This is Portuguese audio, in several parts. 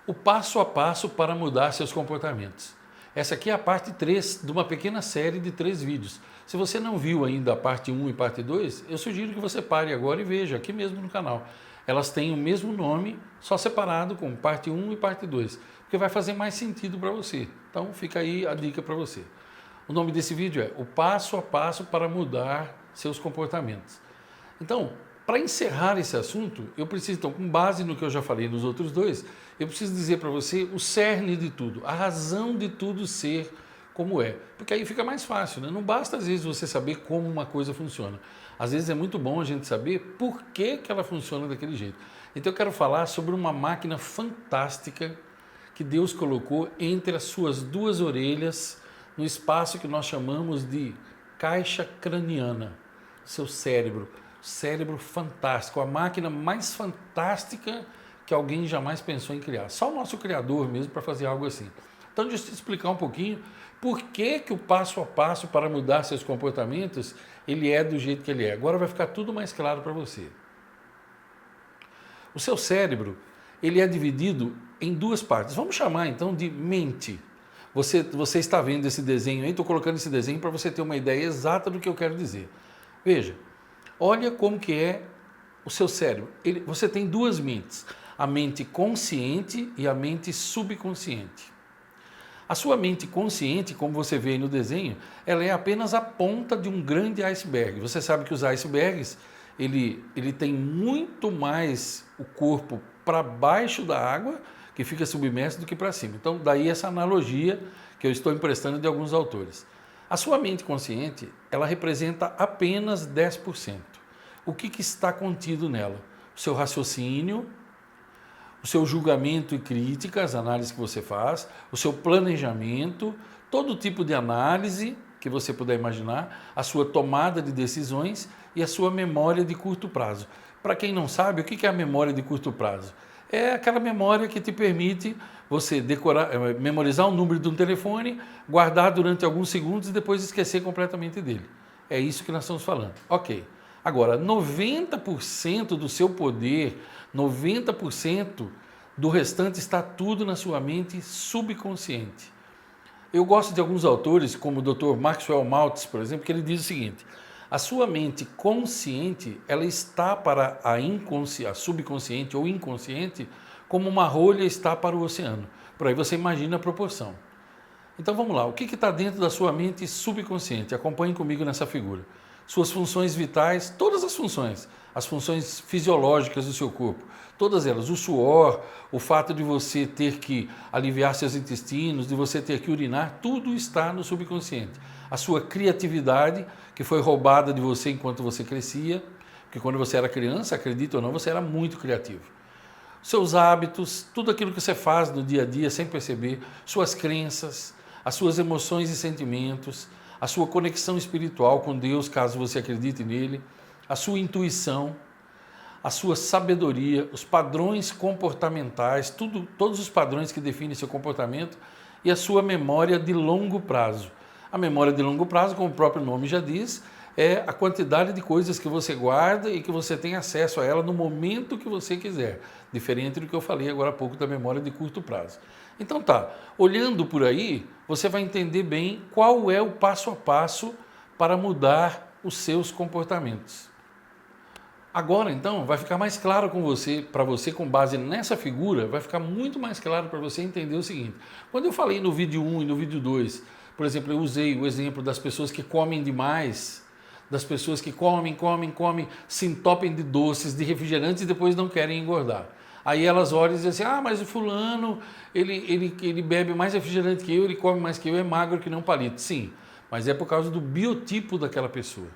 o passo a passo para mudar seus comportamentos. Essa aqui é a parte 3 de uma pequena série de 3 vídeos. Se você não viu ainda a parte 1 e parte 2, eu sugiro que você pare agora e veja aqui mesmo no canal. Elas têm o mesmo nome, só separado com parte 1 e parte 2, porque vai fazer mais sentido para você. Então fica aí a dica para você. O nome desse vídeo é o passo a passo para mudar seus comportamentos. Então, para encerrar esse assunto, eu preciso, então, com base no que eu já falei nos outros dois, eu preciso dizer para você o cerne de tudo, a razão de tudo ser como é. Porque aí fica mais fácil, né? Não basta, às vezes, você saber como uma coisa funciona. Às vezes é muito bom a gente saber por que ela funciona daquele jeito. Então eu quero falar sobre uma máquina fantástica que Deus colocou entre as suas duas orelhas, no espaço que nós chamamos de caixa craniana, seu cérebro. Cérebro fantástico, a máquina mais fantástica que alguém jamais pensou em criar. Só o nosso Criador mesmo para fazer algo assim. Então, deixa eu te explicar um pouquinho por que o passo a passo para mudar seus comportamentos, ele é do jeito que ele é. Agora vai ficar tudo mais claro para você. O seu cérebro, ele é dividido em duas partes. Vamos chamar então de mente. Você está vendo esse desenho aí, estou colocando esse desenho para você ter uma ideia exata do que eu quero dizer. Veja. Olha como que é o seu cérebro. Você tem duas mentes, a mente consciente e a mente subconsciente. A sua mente consciente, como você vê aí no desenho, ela é apenas a ponta de um grande iceberg. Você sabe que os icebergs, ele tem muito mais o corpo para baixo da água, que fica submerso, do que para cima. Então, daí essa analogia que eu estou emprestando de alguns autores. A sua mente consciente, ela representa apenas 10%. O que está contido nela? O seu raciocínio, o seu julgamento e crítica, as análises que você faz, o seu planejamento, todo tipo de análise que você puder imaginar, a sua tomada de decisões e a sua memória de curto prazo. Para quem não sabe, o que é a memória de curto prazo? É aquela memória que te permite você memorizar o número de um telefone, guardar durante alguns segundos e depois esquecer completamente dele. É isso que nós estamos falando. Ok. Agora, 90% do seu poder, 90% do restante está tudo na sua mente subconsciente. Eu gosto de alguns autores, como o Dr. Maxwell Maltz, por exemplo, que ele diz o seguinte: a sua mente consciente, ela está para a subconsciente ou inconsciente, como uma rolha está para o oceano. Por aí você imagina a proporção. Então vamos lá, o que está dentro da sua mente subconsciente? Acompanhe comigo nessa figura. Suas funções vitais, todas as funções fisiológicas do seu corpo, todas elas, o suor, o fato de você ter que aliviar seus intestinos, de você ter que urinar, tudo está no subconsciente. A sua criatividade, que foi roubada de você enquanto você crescia, porque quando você era criança, acredita ou não, você era muito criativo. Seus hábitos, tudo aquilo que você faz no dia a dia sem perceber, suas crenças, as suas emoções e sentimentos, a sua conexão espiritual com Deus, caso você acredite nele, a sua intuição, a sua sabedoria, os padrões comportamentais, todos os padrões que definem seu comportamento e a sua memória de longo prazo. A memória de longo prazo, como o próprio nome já diz, é a quantidade de coisas que você guarda e que você tem acesso a ela no momento que você quiser, diferente do que eu falei agora há pouco da memória de curto prazo. Então tá, olhando por aí, você vai entender bem qual é o passo a passo para mudar os seus comportamentos. Agora, então, vai ficar mais claro para você, com base nessa figura, vai ficar muito mais claro para você entender o seguinte. Quando eu falei no vídeo 1 e no vídeo 2, por exemplo, eu usei o exemplo das pessoas que comem demais, das pessoas que comem, se entopem de doces, de refrigerantes e depois não querem engordar. Aí elas olham e dizem assim, mas o fulano, ele bebe mais refrigerante que eu, ele come mais que eu, é magro que não palito. Sim, mas é por causa do biotipo daquela pessoa.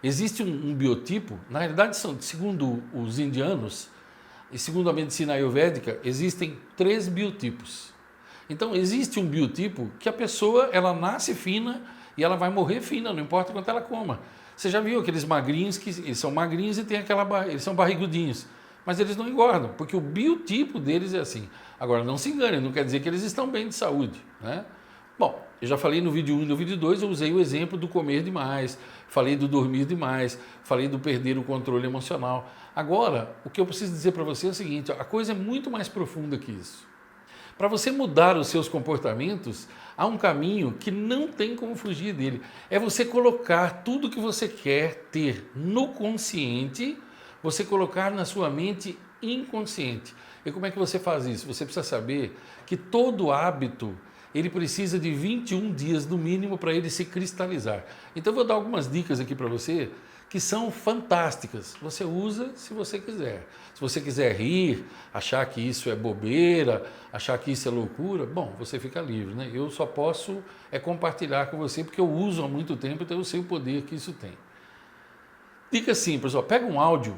Existe um biotipo, na realidade, segundo os indianos e segundo a medicina ayurvédica, existem 3 biotipos. Então, existe um biotipo que a pessoa, ela nasce fina e ela vai morrer fina, não importa quanto ela coma. Você já viu aqueles magrinhos que eles são magrinhos e tem eles são barrigudinhos, mas eles não engordam, porque o biotipo deles é assim. Agora, não se engane, não quer dizer que eles estão bem de saúde, né? Bom, eu já falei no vídeo 1 e no vídeo 2, eu usei o exemplo do comer demais, falei do dormir demais, falei do perder o controle emocional. Agora, o que eu preciso dizer para você é o seguinte, a coisa é muito mais profunda que isso. Para você mudar os seus comportamentos, há um caminho que não tem como fugir dele. É você colocar tudo que você quer ter no consciente, você colocar na sua mente inconsciente. E como é que você faz isso? Você precisa saber que todo hábito, ele precisa de 21 dias no mínimo para ele se cristalizar. Então eu vou dar algumas dicas aqui para você que são fantásticas. Você usa se você quiser. Se você quiser rir, achar que isso é bobeira, achar que isso é loucura, bom, você fica livre, né? Eu só posso compartilhar com você porque eu uso há muito tempo, então eu sei o poder que isso tem. Dica simples, ó, pega um áudio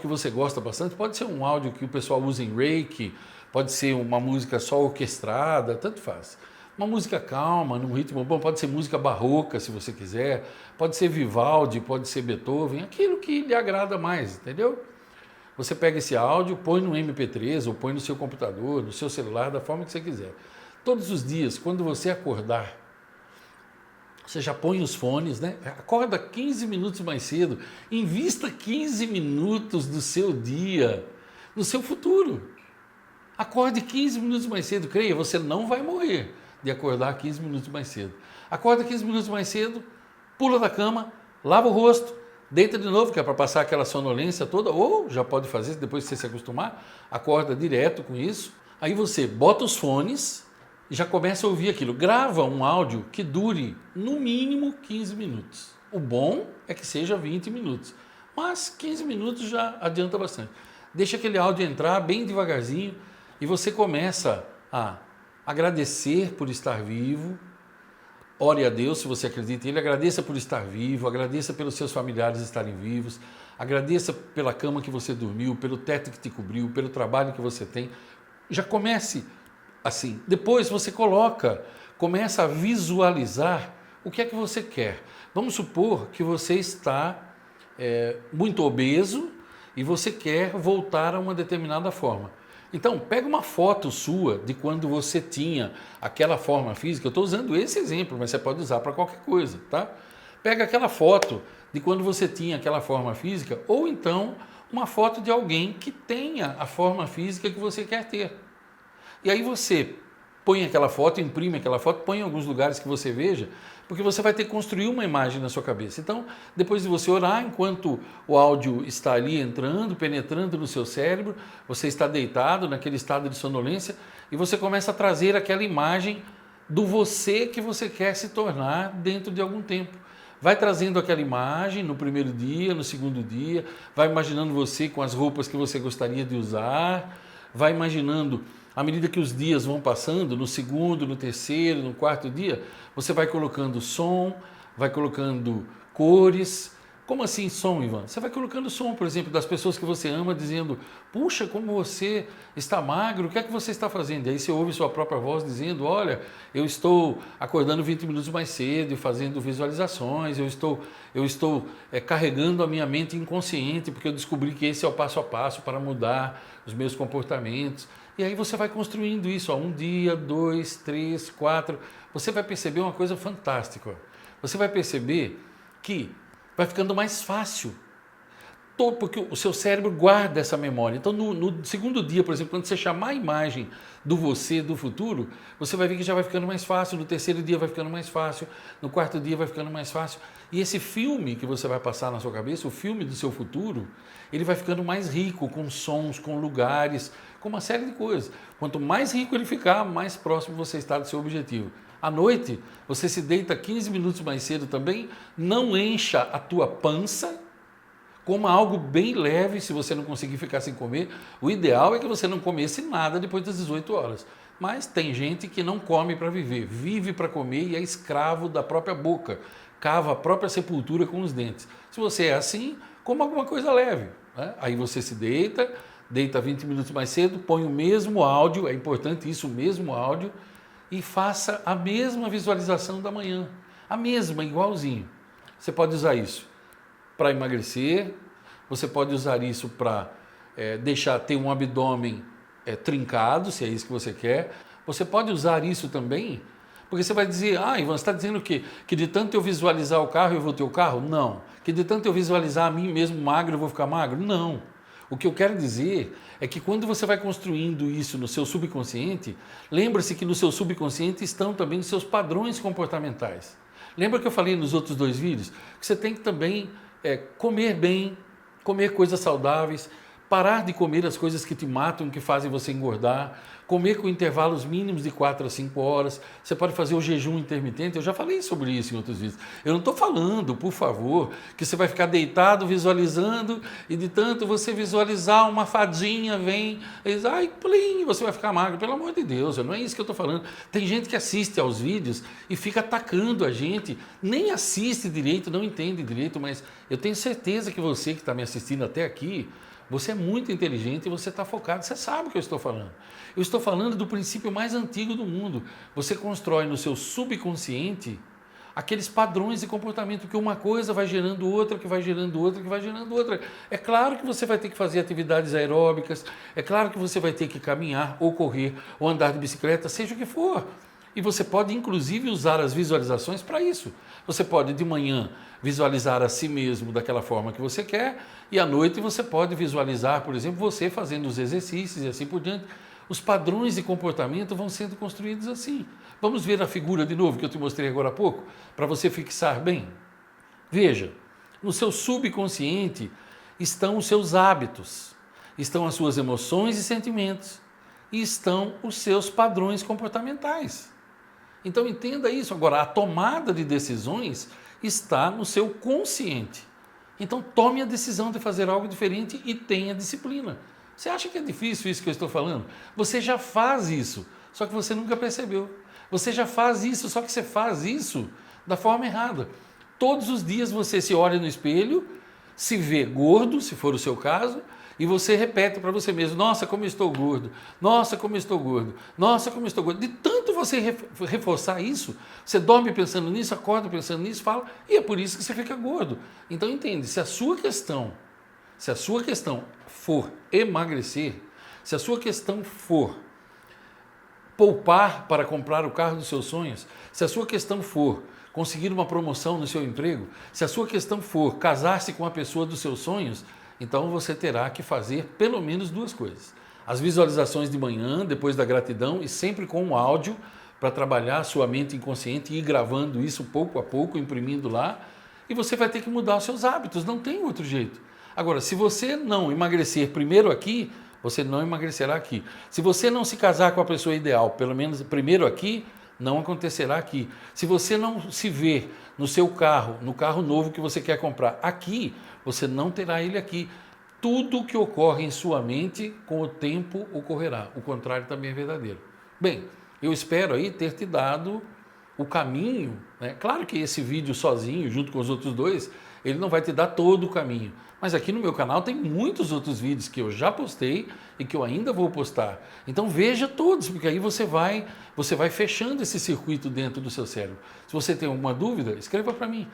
que você gosta bastante, pode ser um áudio que o pessoal usa em Reiki, pode ser uma música só orquestrada, tanto faz. Uma música calma, num ritmo bom, pode ser música barroca, se você quiser, pode ser Vivaldi, pode ser Beethoven, aquilo que lhe agrada mais, entendeu? Você pega esse áudio, põe no MP3 ou põe no seu computador, no seu celular, da forma que você quiser. Todos os dias, quando você acordar, você já põe os fones, né? Acorda 15 minutos mais cedo, invista 15 minutos do seu dia no seu futuro. Acorde 15 minutos mais cedo, creia, você não vai morrer de acordar 15 minutos mais cedo. Acorda 15 minutos mais cedo, pula da cama, lava o rosto, deita de novo, que é para passar aquela sonolência toda, ou já pode fazer, depois que você se acostumar, acorda direto com isso. Aí você bota os fones e já começa a ouvir aquilo. Grava um áudio que dure no mínimo 15 minutos. O bom é que seja 20 minutos, mas 15 minutos já adianta bastante. Deixa aquele áudio entrar bem devagarzinho e você começa a agradecer por estar vivo. Ore a Deus, se você acredita em Ele, agradeça por estar vivo, agradeça pelos seus familiares estarem vivos, agradeça pela cama que você dormiu, pelo teto que te cobriu, pelo trabalho que você tem. Já comece assim. Depois você começa a visualizar o que é que você quer. Vamos supor que você está muito obeso e você quer voltar a uma determinada forma. Então, pega uma foto sua de quando você tinha aquela forma física. Eu estou usando esse exemplo, mas você pode usar para qualquer coisa, tá? Pega aquela foto de quando você tinha aquela forma física, ou então uma foto de alguém que tenha a forma física que você quer ter. E aí você põe aquela foto, imprime aquela foto, põe em alguns lugares que você veja, porque você vai ter que construir uma imagem na sua cabeça. Então, depois de você orar, enquanto o áudio está ali entrando, penetrando no seu cérebro, você está deitado naquele estado de sonolência e você começa a trazer aquela imagem do você que você quer se tornar dentro de algum tempo. Vai trazendo aquela imagem no primeiro dia, no segundo dia, vai imaginando você com as roupas que você gostaria de usar, vai imaginando, à medida que os dias vão passando, no segundo, no terceiro, no quarto dia, você vai colocando som, vai colocando cores. Como assim som, Ivan? Você vai colocando som, por exemplo, das pessoas que você ama, dizendo: puxa, como você está magro, o que é que você está fazendo? E aí você ouve sua própria voz dizendo: olha, eu estou acordando 20 minutos mais cedo e fazendo visualizações, eu estou carregando a minha mente inconsciente, porque eu descobri que esse é o passo a passo para mudar os meus comportamentos. E aí você vai construindo isso, ó, 1 dia, 2, 3, 4. Você vai perceber uma coisa fantástica. Ó. Você vai perceber que vai ficando mais fácil, porque o seu cérebro guarda essa memória. Então, no segundo dia, por exemplo, quando você chamar a imagem do você do futuro, você vai ver que já vai ficando mais fácil, no terceiro dia vai ficando mais fácil, no quarto dia vai ficando mais fácil. E esse filme que você vai passar na sua cabeça, o filme do seu futuro, ele vai ficando mais rico, com sons, com lugares, com uma série de coisas. Quanto mais rico ele ficar, mais próximo você está do seu objetivo. À noite, você se deita 15 minutos mais cedo também, não encha a tua pança, coma algo bem leve, se você não conseguir ficar sem comer. O ideal é que você não comesse nada depois das 18 horas. Mas tem gente que não come para viver, vive para comer e é escravo da própria boca, cava a própria sepultura com os dentes. Se você é assim, coma alguma coisa leve, né? Aí você se deita 20 minutos mais cedo, põe o mesmo áudio, é importante isso, o mesmo áudio, e faça a mesma visualização da manhã, a mesma, igualzinho. Você pode usar isso para emagrecer, você pode usar isso para deixar ter um abdômen trincado, se é isso que você quer. Você pode usar isso também, porque você vai dizer: ah, Ivan, você está dizendo o quê? Que de tanto eu visualizar o carro eu vou ter o carro? Não. Que de tanto eu visualizar a mim mesmo magro eu vou ficar magro? Não. O que eu quero dizer é que quando você vai construindo isso no seu subconsciente, lembra-se que no seu subconsciente estão também os seus padrões comportamentais. Lembra que eu falei nos outros 2 vídeos? Que você tem que também comer bem, comer coisas saudáveis, parar de comer as coisas que te matam, que fazem você engordar, comer com intervalos mínimos de 4 a 5 horas. Você pode fazer o jejum intermitente, eu já falei sobre isso em outros vídeos. Eu não estou falando, por favor, que você vai ficar deitado visualizando e de tanto você visualizar uma fadinha vem, e diz, ai, plim, você vai ficar magro. Pelo amor de Deus, não é isso que eu estou falando. Tem gente que assiste aos vídeos e fica atacando a gente, nem assiste direito, não entende direito, mas eu tenho certeza que você que está me assistindo até aqui, você é muito inteligente e você está focado, você sabe o que eu estou falando. Eu estou falando do princípio mais antigo do mundo. Você constrói no seu subconsciente aqueles padrões de comportamento, que uma coisa vai gerando outra, que vai gerando outra, que vai gerando outra. É claro que você vai ter que fazer atividades aeróbicas, é claro que você vai ter que caminhar, ou correr, ou andar de bicicleta, seja o que for. E você pode, inclusive, usar as visualizações para isso. Você pode, de manhã, visualizar a si mesmo daquela forma que você quer, e à noite você pode visualizar, por exemplo, você fazendo os exercícios e assim por diante. Os padrões de comportamento vão sendo construídos assim. Vamos ver a figura de novo que eu te mostrei agora há pouco, para você fixar bem. Veja, no seu subconsciente estão os seus hábitos, estão as suas emoções e sentimentos, e estão os seus padrões comportamentais. Então entenda isso. Agora, a tomada de decisões está no seu consciente. Então tome a decisão de fazer algo diferente e tenha disciplina. Você acha que é difícil isso que eu estou falando? Você já faz isso, só que você nunca percebeu. Você já faz isso, só que você faz isso da forma errada. Todos os dias você se olha no espelho, se vê gordo, se for o seu caso, e você repete para você mesmo, nossa, como eu estou gordo, nossa, como eu estou gordo, nossa, como eu estou gordo. De tanto você reforçar isso, você dorme pensando nisso, acorda pensando nisso, fala, e é por isso que você fica gordo. Então entende, se a sua questão for emagrecer, se a sua questão for poupar para comprar o carro dos seus sonhos, se a sua questão for conseguir uma promoção no seu emprego, se a sua questão for casar-se com a pessoa dos seus sonhos, então você terá que fazer pelo menos 2 coisas. As visualizações de manhã, depois da gratidão, e sempre com um áudio para trabalhar a sua mente inconsciente e ir gravando isso pouco a pouco, imprimindo lá, e você vai ter que mudar os seus hábitos, não tem outro jeito. Agora, se você não emagrecer primeiro aqui, você não emagrecerá aqui. Se você não se casar com a pessoa ideal, pelo menos primeiro aqui, não acontecerá aqui. Se você não se ver no seu carro, no carro novo que você quer comprar aqui, você não terá ele aqui. Tudo que ocorre em sua mente, com o tempo ocorrerá. O contrário também é verdadeiro. Bem, eu espero aí ter te dado o caminho, né? Claro que esse vídeo sozinho, junto com os outros 2, ele não vai te dar todo o caminho. Mas aqui no meu canal tem muitos outros vídeos que eu já postei e que eu ainda vou postar. Então veja todos, porque aí você vai fechando esse circuito dentro do seu cérebro. Se você tem alguma dúvida, escreva para mim.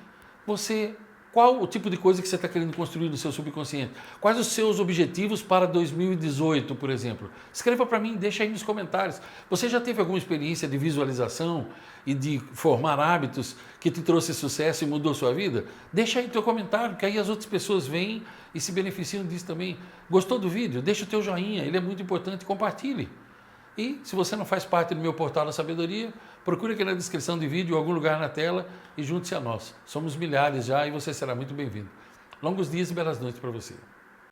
Qual o tipo de coisa que você está querendo construir no seu subconsciente? Quais os seus objetivos para 2018, por exemplo? Escreva para mim, deixa aí nos comentários. Você já teve alguma experiência de visualização e de formar hábitos que te trouxe sucesso e mudou sua vida? Deixa aí o teu comentário, que aí as outras pessoas vêm e se beneficiam disso também. Gostou do vídeo? Deixa o teu joinha, ele é muito importante, compartilhe. E se você não faz parte do meu portal da sabedoria, procure aqui na descrição do vídeo, em algum lugar na tela, e junte-se a nós. Somos milhares já e você será muito bem-vindo. Longos dias e belas noites para você.